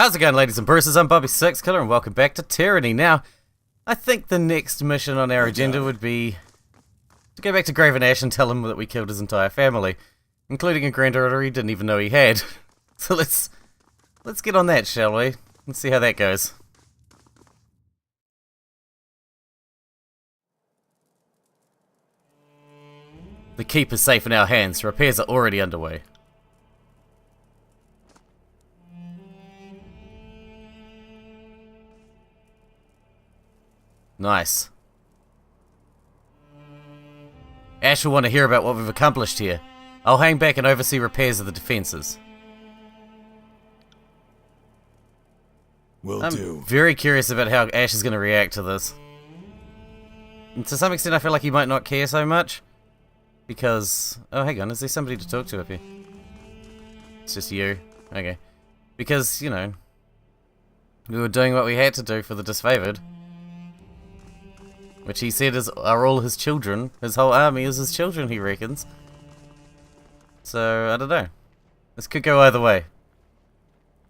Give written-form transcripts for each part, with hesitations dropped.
How's it going, ladies and bruisers? I'm Bobby6Killer and welcome back to Tyranny. Now, I think the next mission on our agenda would be to go back to Graven Ash and tell him that we killed his entire family, including a granddaughter he didn't even know he had. So let's get on that, shall we? Let's see how that goes. The keep is safe in our hands. Repairs are already underway. Nice. Ash will want to hear about what we've accomplished here. I'll hang back and oversee repairs of the defenses. I'm very curious about how Ash is going to react to this. And to some extent I feel like he might not care so much. Because... oh, hang on, is there somebody to talk to up here? It's just you. Okay. Because, you know, we were doing what we had to do for the disfavored. Which he said are all his children. His whole army is his children, he reckons. So, I don't know. This could go either way.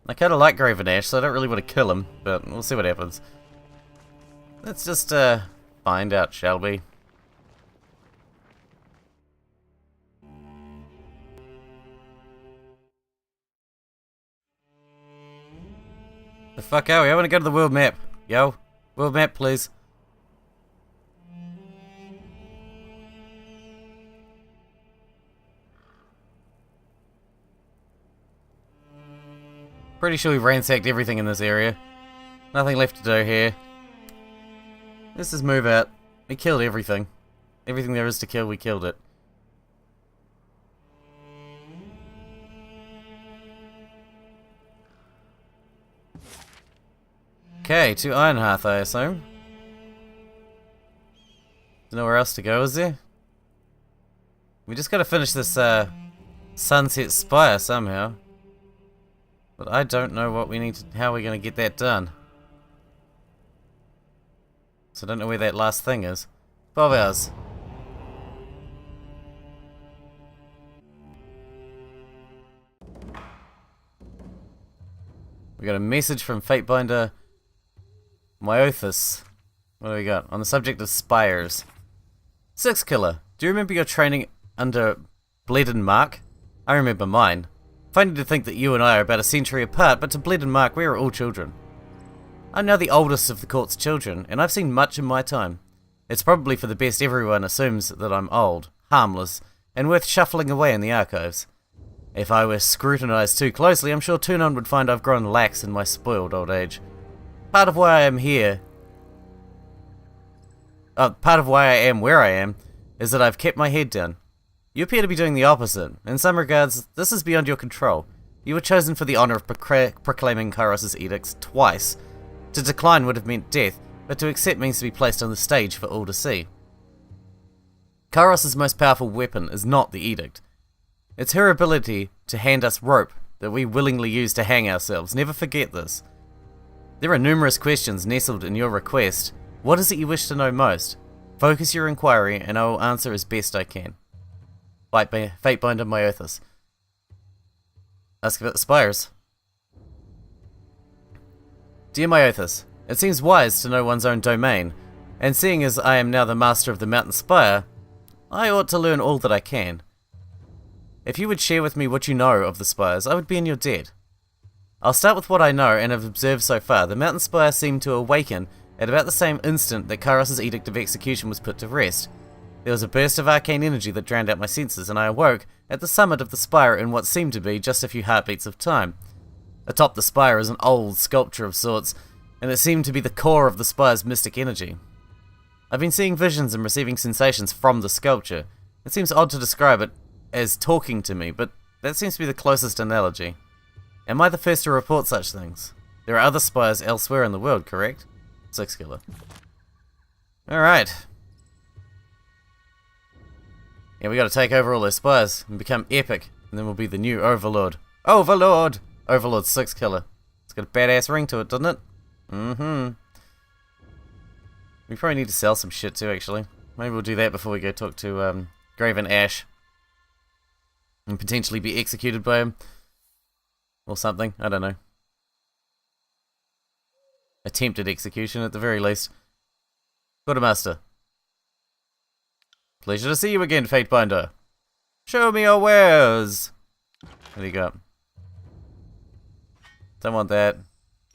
I kind of like Graven Ash, so I don't really want to kill him, but we'll see what happens. Let's just find out, shall we? The fuck are we? I want to go to the world map. Yo, world map, please. Pretty sure we've ransacked everything in this area. Nothing left to do here. Let's just move out. We killed everything. Everything there is to kill, we killed it. Okay, to Ironhearth, I assume. There's nowhere else to go, is there? We just gotta finish this Sunset Spire somehow. But I don't know what we need to, how we're going to get that done. So I don't know where that last thing is. 12 hours. We got a message from Fatebinder Myothus. What do we got? On the subject of spires. 6Killer, do you remember your training under Bled and Mark? I remember mine. Funny to think that you and I are about a century apart, but to Bled and Mark we are all children. I'm now the oldest of the court's children, and I've seen much in my time. It's probably for the best everyone assumes that I'm old, harmless, and worth shuffling away in the archives. If I were scrutinized too closely, I'm sure Tunon would find I've grown lax in my spoiled old age. Part of why I am where I am, is that I've kept my head down. You appear to be doing the opposite. In some regards, this is beyond your control. You were chosen for the honor of proclaiming Kairos' edicts twice. To decline would have meant death, but to accept means to be placed on the stage for all to see. Kairos' most powerful weapon is not the edict. It's her ability to hand us rope that we willingly use to hang ourselves. Never forget this. There are numerous questions nestled in your request. What is it you wish to know most? Focus your inquiry and I will answer as best I can. Fatebinder Myothus. Ask about the spires. Dear Myothus, it seems wise to know one's own domain, and seeing as I am now the master of the mountain spire, I ought to learn all that I can. If you would share with me what you know of the spires, I would be in your debt. I'll start with what I know and have observed so far. The mountain spire seemed to awaken at about the same instant that Kairos' edict of execution was put to rest. There was a burst of arcane energy that drowned out my senses, and I awoke at the summit of the spire in what seemed to be just a few heartbeats of time. Atop the spire is an old sculpture of sorts, and it seemed to be the core of the spire's mystic energy. I've been seeing visions and receiving sensations from the sculpture. It seems odd to describe it as talking to me, but that seems to be the closest analogy. Am I the first to report such things? There are other spires elsewhere in the world, correct? 6Killer. Alright. Yeah, we gotta take over all those spires and become epic, and then we'll be the new overlord. Overlord! Overlord 6Killer. It's got a badass ring to it, doesn't it? Mm-hmm. We probably need to sell some shit too, actually. Maybe we'll do that before we go talk to Graven Ash. And potentially be executed by him. Or something, I don't know. attempted execution at the very least. Quartermaster. Pleasure to see you again, Fatebinder. Show me your wares. What do you got? Don't want that.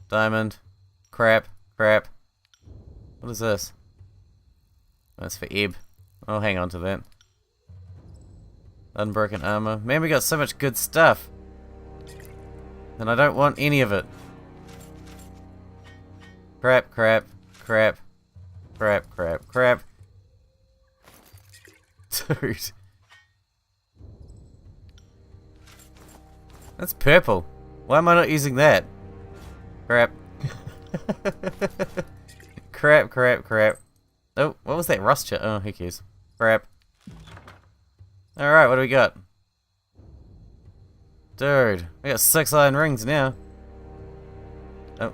Diamond. Crap. Crap. What is this? That's for Ebb. I'll hang on to that. Unbroken armor. Man, we got so much good stuff. And I don't want any of it. Crap, crap, crap. Crap, crap, crap. Dude. That's purple. Why am I not using that? Crap. Crap, crap, crap. Oh, what was that rust chip? Oh, who cares? Crap. Alright, what do we got? Dude, we got 6 iron rings now. Oh.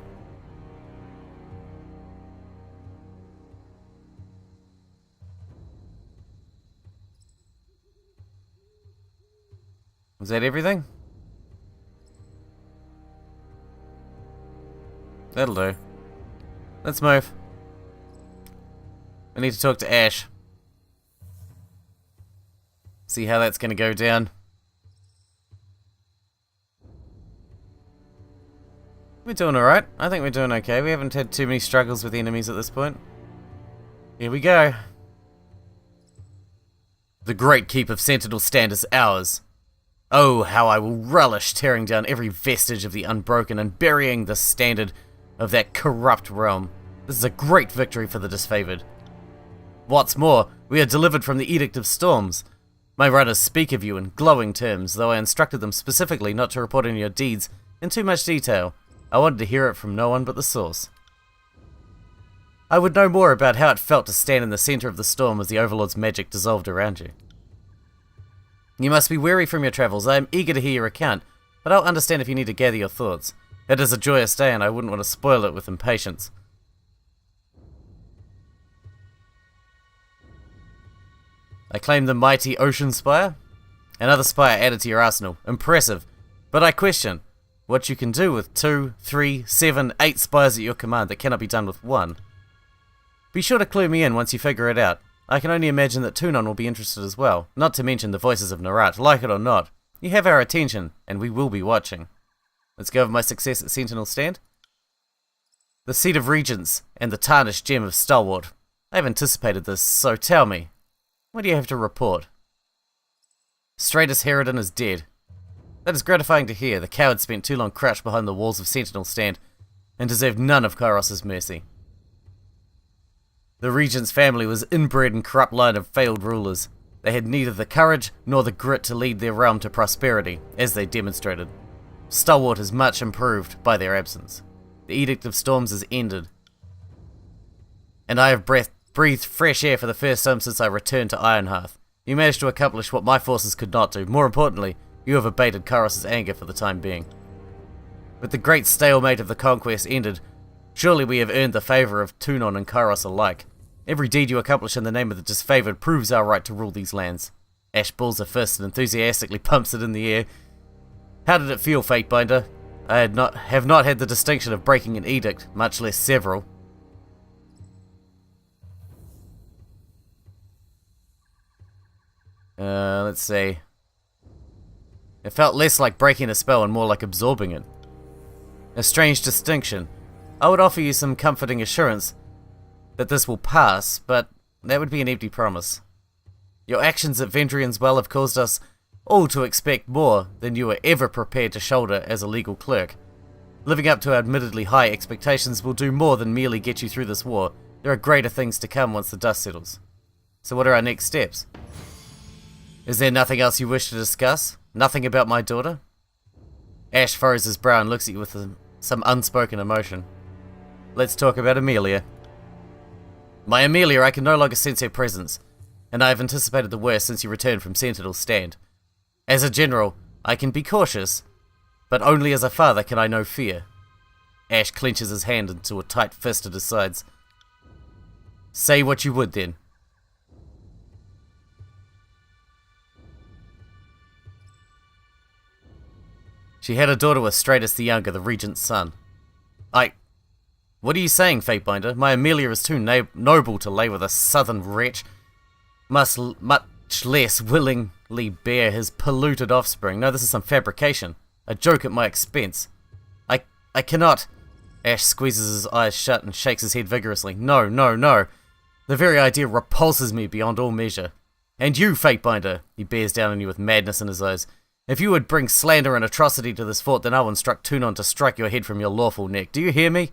Was that everything? That'll do. Let's move. I need to talk to Ash. See how that's gonna go down. We're doing alright. I think we're doing okay. We haven't had too many struggles with enemies at this point. Here we go. The great keep of Sentinel Stand is ours. Oh, how I will relish tearing down every vestige of the Unbroken and burying the standard of that corrupt realm. This is a great victory for the disfavored. What's more, we are delivered from the Edict of Storms. My runners speak of you in glowing terms, though I instructed them specifically not to report on your deeds in too much detail. I wanted to hear it from no one but the source. I would know more about how it felt to stand in the center of the storm as the Overlord's magic dissolved around you. You must be weary from your travels. I am eager to hear your account, but I'll understand if you need to gather your thoughts. It is a joyous day and I wouldn't want to spoil it with impatience. I claim the mighty Ocean Spire. Another spire added to your arsenal. Impressive. But I question what you can do with 2, 3, 7, 8 spires at your command that cannot be done with 1. Be sure to clue me in once you figure it out. I can only imagine that Tunon will be interested as well, not to mention the voices of Narat. Like it or not, you have our attention, and we will be watching. Let's go over my success at Sentinel Stand. The Seat of Regents and the Tarnished Gem of Stalwart. I have anticipated this, so tell me, what do you have to report? Stratus Herodin is dead. That is gratifying to hear. The coward spent too long crouched behind the walls of Sentinel Stand, and deserved none of Kairos' mercy. The Regent's family was inbred and corrupt line of failed rulers. They had neither the courage nor the grit to lead their realm to prosperity, as they demonstrated. Stalwart is much improved by their absence. The Edict of Storms is ended, and I have breathed fresh air for the first time since I returned to Ironhearth. You managed to accomplish what my forces could not do. More importantly, you have abated Kairos' anger for the time being. With the great stalemate of the conquest ended, surely we have earned the favour of Tunon and Kairos alike. Every deed you accomplish in the name of the disfavoured proves our right to rule these lands. Ash balls a fist and enthusiastically pumps it in the air. How did it feel, Fatebinder? I have not had the distinction of breaking an edict, much less several. Let's see. It felt less like breaking a spell and more like absorbing it. A strange distinction. I would offer you some comforting assurance that this will pass, but that would be an empty promise. Your actions at Vendrian's Well have caused us all to expect more than you were ever prepared to shoulder as a legal clerk. Living up to our admittedly high expectations will do more than merely get you through this war. There are greater things to come once the dust settles. So what are our next steps? Is there nothing else you wish to discuss? Nothing about my daughter? Ash furrows his brow and looks at you with some unspoken emotion. Let's talk about Amelia. My Amelia, I can no longer sense her presence, and I have anticipated the worst since you returned from Sentinel Stand. As a general, I can be cautious, but only as a father can I know fear. Ash clenches his hand into a tight fist at his sides. Say what you would then. She had a daughter with Stratus the Younger, the Regent's son. What are you saying, Fatebinder? My Amelia is too noble to lay with a southern wretch. Much less willingly bear his polluted offspring. No, this is some fabrication. A joke at my expense. I cannot. Ash squeezes his eyes shut and shakes his head vigorously. No, no, no. The very idea repulses me beyond all measure. And you, Fatebinder, he bears down on you with madness in his eyes. If you would bring slander and atrocity to this fort, then I will instruct Tunon to strike your head from your lawful neck. Do you hear me?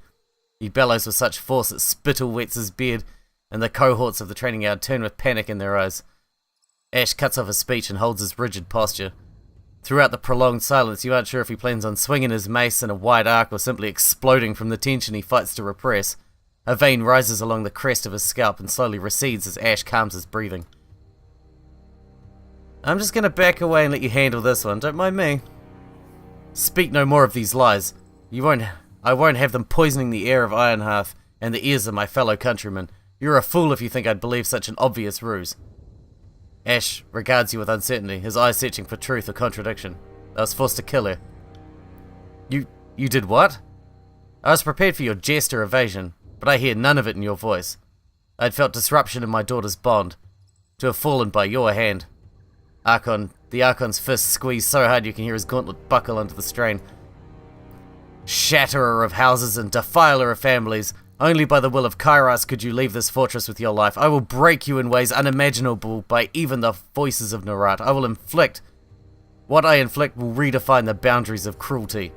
He bellows with such force that spittle wets his beard, and the cohorts of the training yard turn with panic in their eyes. Ash cuts off his speech and holds his rigid posture. Throughout the prolonged silence, you aren't sure if he plans on swinging his mace in a wide arc or simply exploding from the tension he fights to repress. A vein rises along the crest of his scalp and slowly recedes as Ash calms his breathing. I'm just gonna back away and let you handle this one, don't mind me. Speak no more of these lies. I won't have them poisoning the air of Ironhearth and the ears of my fellow countrymen. You're a fool if you think I'd believe such an obvious ruse. Ash regards you with uncertainty, his eyes searching for truth or contradiction. I was forced to kill her. You did what? I was prepared for your jest or evasion, but I hear none of it in your voice. I had felt disruption in my daughter's bond, to have fallen by your hand. The Archon's fist squeezed so hard you can hear his gauntlet buckle under the strain. Shatterer of houses and defiler of families, only by the will of Kairos could you leave this fortress with your life. I will break you in ways unimaginable by even the voices of Narat. I will inflict. What I inflict will redefine the boundaries of cruelty.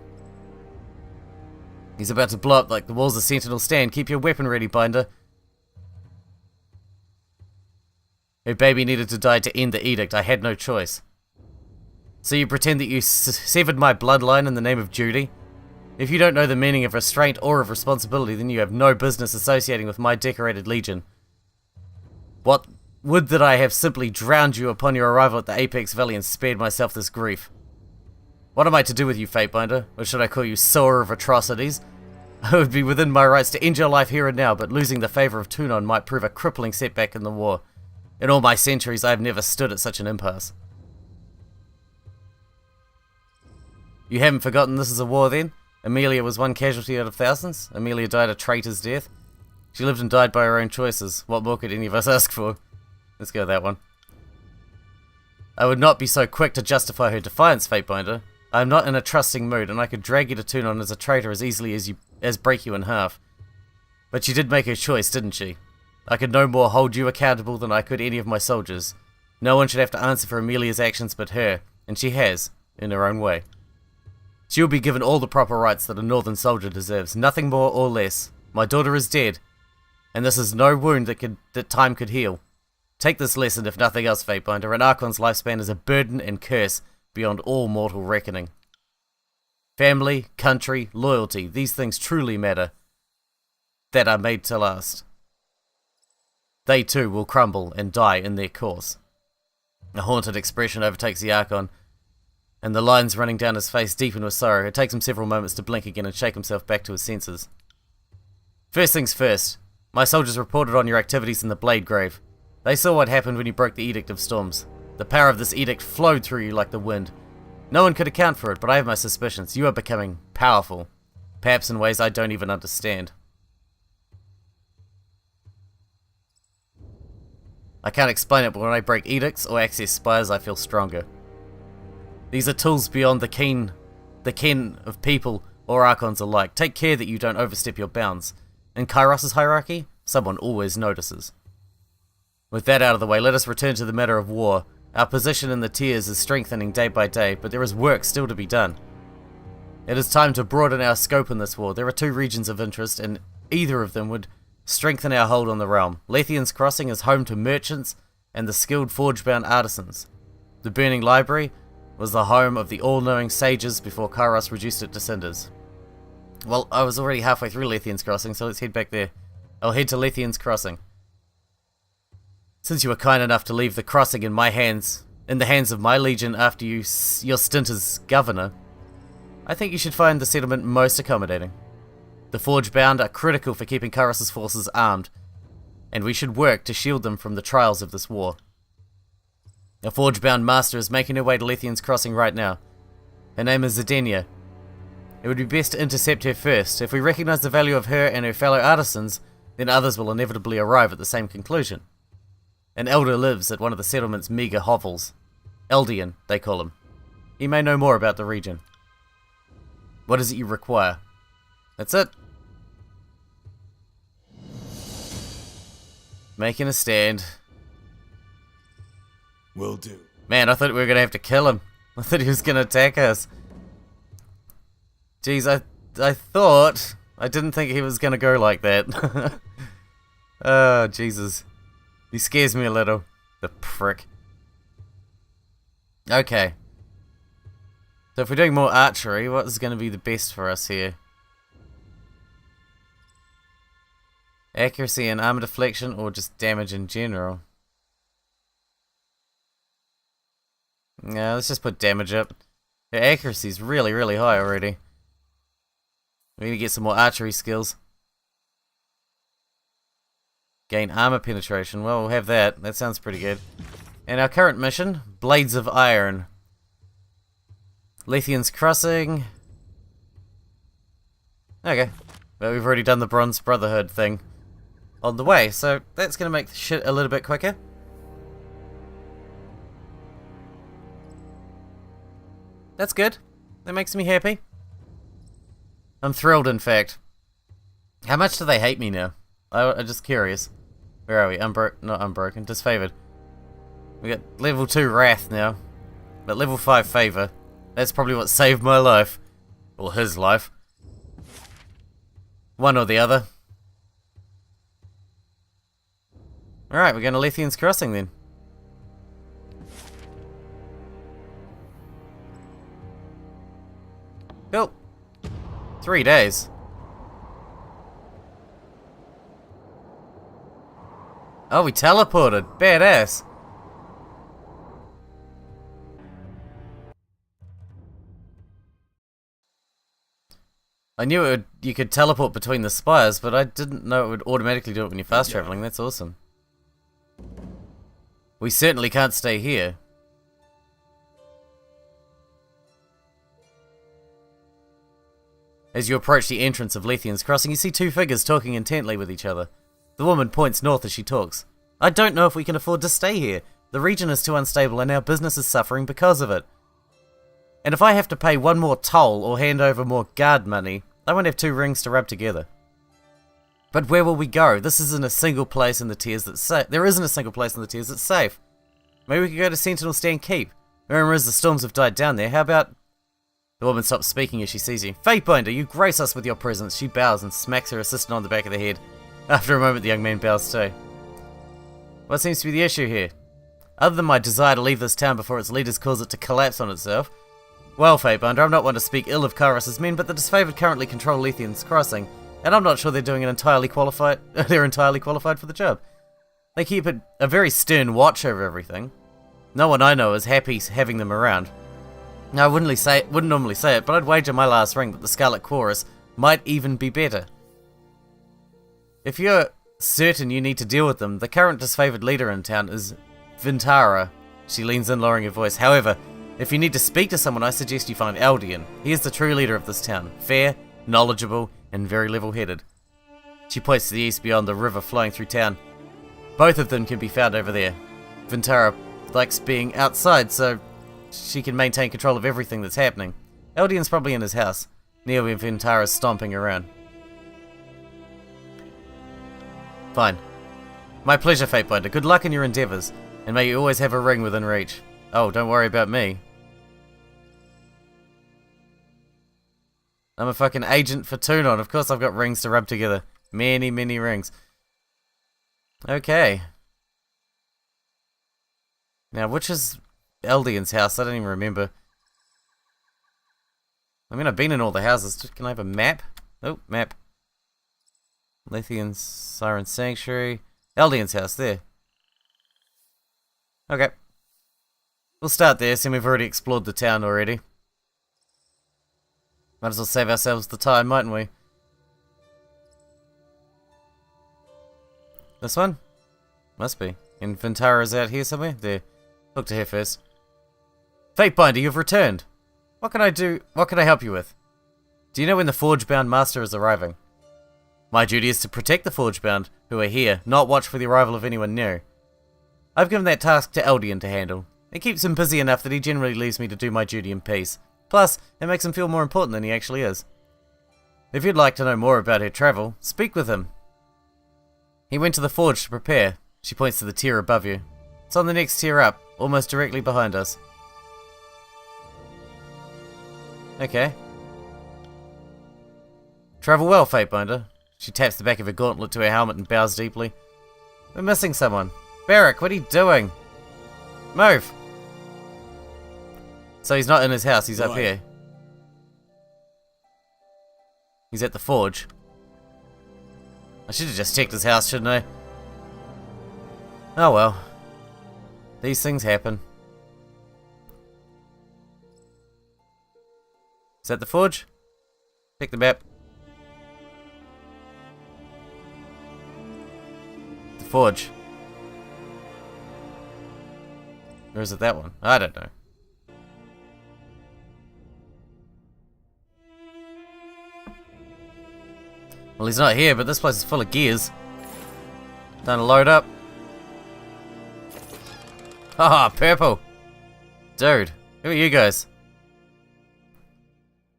He's about to blow up like the walls of Sentinel stand. Keep your weapon ready, Binder. Her baby needed to die to end the edict. I had no choice. So you pretend that you severed my bloodline in the name of duty? If you don't know the meaning of restraint or of responsibility, then you have no business associating with my decorated legion. What would that I have simply drowned you upon your arrival at the Apex Valley and spared myself this grief. What am I to do with you, Fatebinder? Or should I call you sower of atrocities? I would be within my rights to end your life here and now, but losing the favour of Tunon might prove a crippling setback in the war. In all my centuries, I have never stood at such an impasse. You haven't forgotten this is a war, then? Amelia was one casualty out of thousands. Amelia died a traitor's death. She lived and died by her own choices. What more could any of us ask for? Let's go with that one. I would not be so quick to justify her defiance, Fatebinder. I am not in a trusting mood, and I could drag you to Tunon as a traitor as easily as break you in half. But she did make her choice, didn't she? I could no more hold you accountable than I could any of my soldiers. No one should have to answer for Amelia's actions but her, and she has, in her own way. She will be given all the proper rights that a northern soldier deserves, nothing more or less. My daughter is dead, and this is no wound that time could heal. Take this lesson, if nothing else, Fatebinder. An Archon's lifespan is a burden and curse beyond all mortal reckoning. Family, country, loyalty, these things truly matter, that are made to last. They too will crumble and die in their course. A haunted expression overtakes the Archon, and the lines running down his face deepen with sorrow. It takes him several moments to blink again and shake himself back to his senses. First things first, my soldiers reported on your activities in the Blade Grave. They saw what happened when you broke the Edict of Storms. The power of this edict flowed through you like the wind. No one could account for it, but I have my suspicions. You are becoming powerful, perhaps in ways I don't even understand. I can't explain it, but when I break edicts or access spires, I feel stronger. These are tools beyond the ken of people or Archons alike. Take care that you don't overstep your bounds. In Kairos' hierarchy, someone always notices. With that out of the way, let us return to the matter of war. Our position in the tiers is strengthening day by day, but there is work still to be done. It is time to broaden our scope in this war. There are two regions of interest, and either of them would strengthen our hold on the realm. Lethian's Crossing is home to merchants and the skilled forge-bound artisans. The Burning Library was the home of the all-knowing sages before Kairos reduced it to cinders. Well, I was already halfway through Lethian's Crossing, so let's head back there. I'll head to Lethian's Crossing. Since you were kind enough to leave the crossing in the hands of my legion after your stint as governor, I think you should find the settlement most accommodating. The Forge-bound are critical for keeping Kairos' forces armed, and we should work to shield them from the trials of this war. A Forge-bound master is making her way to Lethian's Crossing right now. Her name is Zedenia. It would be best to intercept her first. If we recognize the value of her and her fellow artisans, then others will inevitably arrive at the same conclusion. An elder lives at one of the settlement's meager hovels. Lethian, they call him. He may know more about the region. What is it you require? That's it. Making a stand. Will do. Man, I thought we were going to have to kill him. I thought he was going to attack us. Jeez, I thought... I didn't think he was going to go like that. Oh, Jesus. He scares me a little. The prick. Okay. So if we're doing more archery, what is going to be the best for us here? Accuracy and armor deflection, or just damage in general? Yeah, let's just put damage up. Her accuracy is really, really high already. We need to get some more archery skills. Gain armor penetration. Well, we'll have that. That sounds pretty good. And our current mission, Blades of Iron. Lethian's Crossing. Okay. Well, we've already done the Bronze Brotherhood thing on the way, so that's going to make the shit a little bit quicker. That's good. That makes me happy. I'm thrilled, in fact. How much do they hate me now? I'm just curious. Where are we? Not unbroken, disfavored. We got level 2 Wrath now. But level 5 Favor. That's probably what saved my life. Or his life. One or the other. Alright, we're going to Lethian's Crossing then. Cool. 3 days. Oh, we teleported. Badass. I knew you could teleport between the spires, but I didn't know it would automatically do it when you're fast traveling. That's awesome. We certainly can't stay here. As you approach the entrance of Lethian's Crossing, you see 2 figures talking intently with each other. The woman points north as she talks. I don't know if we can afford to stay here. The region is too unstable and our business is suffering because of it. And if I have to pay 1 more toll or hand over more guard money, I won't have 2 rings to rub together. But where will we go? This isn't a single place in the tiers that's safe. There isn't a single place in the tiers that's safe. Maybe we could go to Sentinel Stand Keep. Rumor is the storms have died down there. How about... The woman stops speaking as she sees you. Fatebinder, you grace us with your presence. She bows and smacks her assistant on the back of the head. After a moment, the young man bows too. What seems to be the issue here? Other than my desire to leave this town before its leaders cause it to collapse on itself. Well, Fatebinder, I'm not one to speak ill of Kairos' men, but the disfavored currently control Lethian's Crossing, and I'm not sure they're entirely qualified for the job. They keep a very stern watch over everything. No one I know is happy having them around. Now, I wouldn't normally say it, but I'd wager my last ring that the Scarlet Chorus might even be better. If you're certain you need to deal with them, the current disfavored leader in town is Vintara. She leans in, lowering her voice. However, if you need to speak to someone, I suggest you find Lethian. He is the true leader of this town. Fair, knowledgeable, and very level-headed. She points to the east beyond the river flowing through town. Both of them can be found over there. Vintara likes being outside, so she can maintain control of everything that's happening. Lethian's probably in his house, near where Vintara's stomping around. Fine. My pleasure, Fatebinder. Good luck in your endeavors, and may you always have a ring within reach. Oh, don't worry about me. I'm a fucking agent for Tunon. Of course I've got rings to rub together. Many, many rings. Okay. Now, which is Lethian's house? I don't even remember. I mean, I've been in all the houses. Can I have a map? Oh, map. Lethian's Siren Sanctuary. Lethian's house, there. Okay. We'll start there, since we've already explored the town already. Might as well save ourselves the time, mightn't we? This one? Must be. And Vintara's out here somewhere? There. Talk to her first. Fatebinder, you've returned. What can I do? What can I help you with? Do you know when the Forge-bound master is arriving? My duty is to protect the Forge-bound, who are here, not watch for the arrival of anyone new. I've given that task to Lethian to handle. It keeps him busy enough that he generally leaves me to do my duty in peace. Plus, it makes him feel more important than he actually is. If you'd like to know more about her travel, speak with him. He went to the forge to prepare. She points to the tier above you. It's on the next tier up, almost directly behind us. Okay. Travel well, Fatebinder. She taps the back of her gauntlet to her helmet and bows deeply. We're missing someone. Barrack, what are you doing? Move! So he's not in his house, he's up here. He's at the forge. I should have just checked his house, shouldn't I? Oh well. These things happen. Is that the forge? Pick the map. The forge. Or is it that one? I don't know. Well, he's not here, but this place is full of gears. Time to load up. Haha, purple! Dude, who are you guys?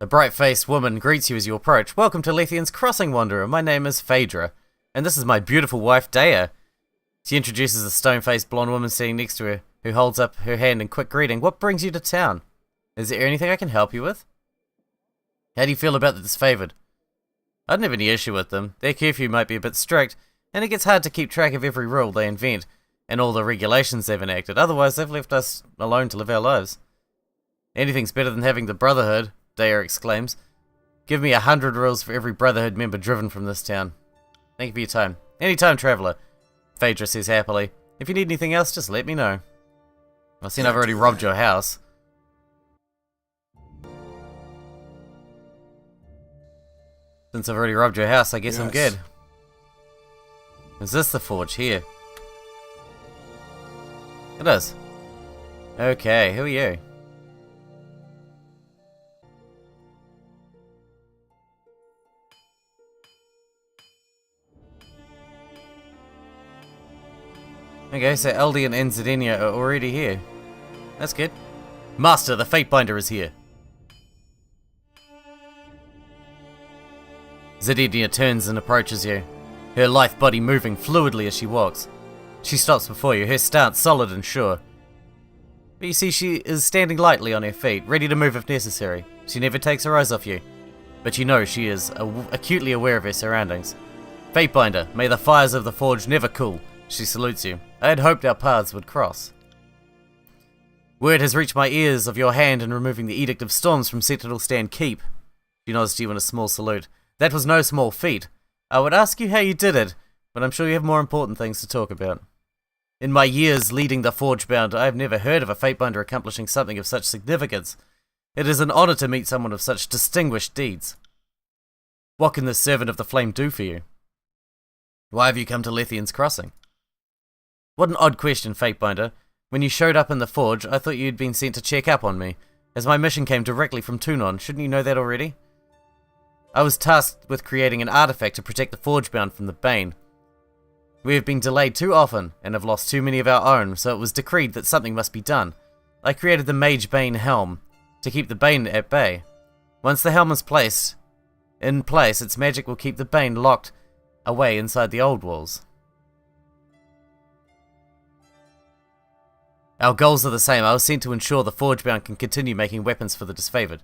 A bright-faced woman greets you as you approach. Welcome to Lethian's Crossing, Wanderer. My name is Phaedra, and this is my beautiful wife, Dea. She introduces a stone-faced blonde woman sitting next to her, who holds up her hand in quick greeting. What brings you to town? Is there anything I can help you with? How do you feel about the disfavored? I don't have any issue with them. Their curfew might be a bit strict, and it gets hard to keep track of every rule they invent, and all the regulations they've enacted. Otherwise, they've left us alone to live our lives. Anything's better than having the Brotherhood, Dea exclaims. Give me 100 rules for every Brotherhood member driven from this town. Thank you for your time. Anytime, traveller, Phaedra says happily. If you need anything else, just let me know. I've seen I've already robbed your house. Since I've already robbed your house, I guess I'm good. Is this the forge? Here. It is. Okay, who are you? Okay, so Lethian and Zedenia are already here. That's good. Master, the Fatebinder is here. Zedenia turns and approaches you, her lithe body moving fluidly as she walks. She stops before you, her stance solid and sure. But you see she is standing lightly on her feet, ready to move if necessary. She never takes her eyes off you, but you know she is acutely aware of her surroundings. Fatebinder, may the fires of the forge never cool. She salutes you. I had hoped our paths would cross. Word has reached my ears of your hand in removing the Edict of Storms from Sentinel Stand Keep. She nods to you in a small salute. That was no small feat. I would ask you how you did it, but I'm sure you have more important things to talk about. In my years leading the Forge-bound, I have never heard of a Fatebinder accomplishing something of such significance. It is an honor to meet someone of such distinguished deeds. What can this servant of the flame do for you? Why have you come to Lethian's Crossing? What an odd question, Fatebinder. When you showed up in the forge, I thought you'd been sent to check up on me, as my mission came directly from Tunon. Shouldn't you know that already? I was tasked with creating an artifact to protect the Forge-bound from the Bane. We have been delayed too often, and have lost too many of our own, so it was decreed that something must be done. I created the Mage Bane Helm, to keep the Bane at bay. Once the helm is in place, its magic will keep the Bane locked away inside the old walls. Our goals are the same. I was sent to ensure the Forge-bound can continue making weapons for the disfavored.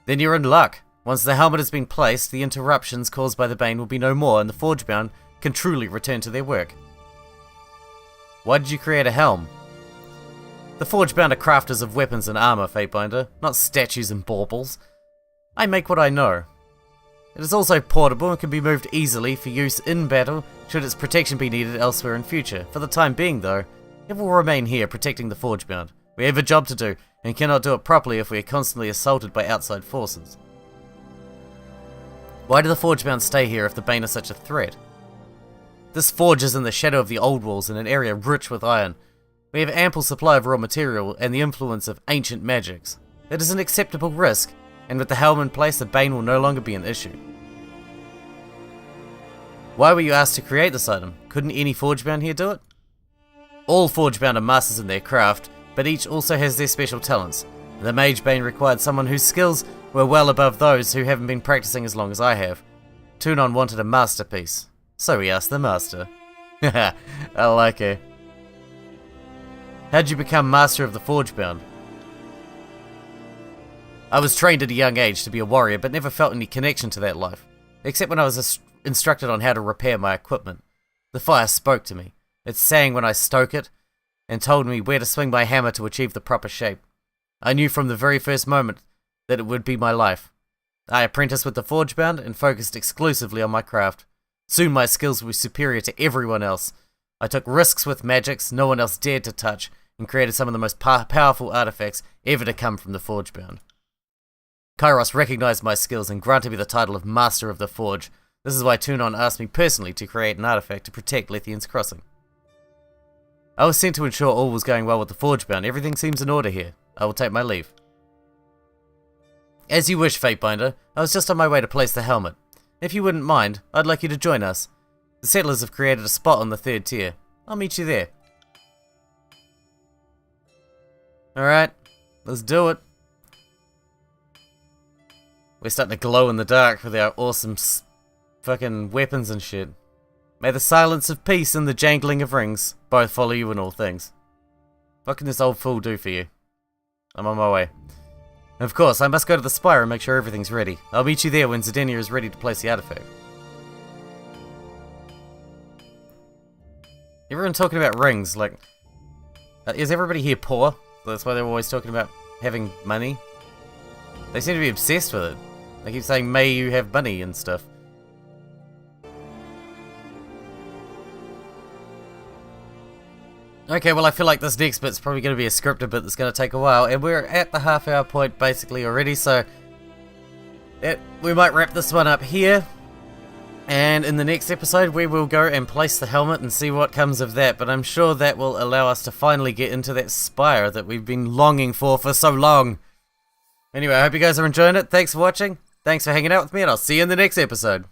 Then you're in luck. Once the helmet has been placed, the interruptions caused by the Bane will be no more, and the Forge-bound can truly return to their work. Why did you create a helm? The Forge-bound are crafters of weapons and armor, Fatebinder, not statues and baubles. I make what I know. It is also portable and can be moved easily for use in battle, should its protection be needed elsewhere in future. For the time being, though, it will remain here, protecting the Forge-bound. We have a job to do, and cannot do it properly if we are constantly assaulted by outside forces. Why do the Forge-bound stay here if the Bane is such a threat? This forge is in the shadow of the old walls in an area rich with iron. We have ample supply of raw material and the influence of ancient magics. It is an acceptable risk, and with the helm in place, the bane will no longer be an issue. Why were you asked to create this item? Couldn't any Forgebound here do it? All Forgebound are masters in their craft, but each also has their special talents. The Mage Bane required someone whose skills were well above those who haven't been practicing as long as I have. Tunon wanted a masterpiece, so he asked the master. Haha, I like her. How'd you become master of the Forgebound? I was trained at a young age to be a warrior, but never felt any connection to that life, except when I was instructed on how to repair my equipment. The fire spoke to me. It sang when I stoke it, and told me where to swing my hammer to achieve the proper shape. I knew from the very first moment that it would be my life. I apprenticed with the Forgebound and focused exclusively on my craft. Soon my skills were superior to everyone else. I took risks with magics no one else dared to touch, and created some of the most powerful artifacts ever to come from the Forgebound. Kairos recognized my skills and granted me the title of Master of the Forge. This is why Tunon asked me personally to create an artifact to protect Lethian's Crossing. I was sent to ensure all was going well with the Forgebound. Everything seems in order here. I will take my leave. As you wish, Fatebinder. I was just on my way to place the helmet. If you wouldn't mind, I'd like you to join us. The settlers have created a spot on the 3rd tier. I'll meet you there. Alright, let's do it. We're starting to glow in the dark with our awesome fucking weapons and shit. May the silence of peace and the jangling of rings both follow you in all things. What can this old fool do for you? I'm on my way. Of course, I must go to the spire and make sure everything's ready. I'll meet you there when Zidania is ready to place the artifact. Everyone talking about rings, like... is everybody here poor? That's why they're always talking about having money? They seem to be obsessed with it. They keep saying, may you have money and stuff. Okay, well I feel like this next bit's probably going to be a scripted bit that's going to take a while, and we're at the half-hour point basically already, so we might wrap this one up here, and in the next episode we will go and place the helmet and see what comes of that, but I'm sure that will allow us to finally get into that spire that we've been longing for so long. Anyway, I hope you guys are enjoying it. Thanks for watching, thanks for hanging out with me, and I'll see you in the next episode.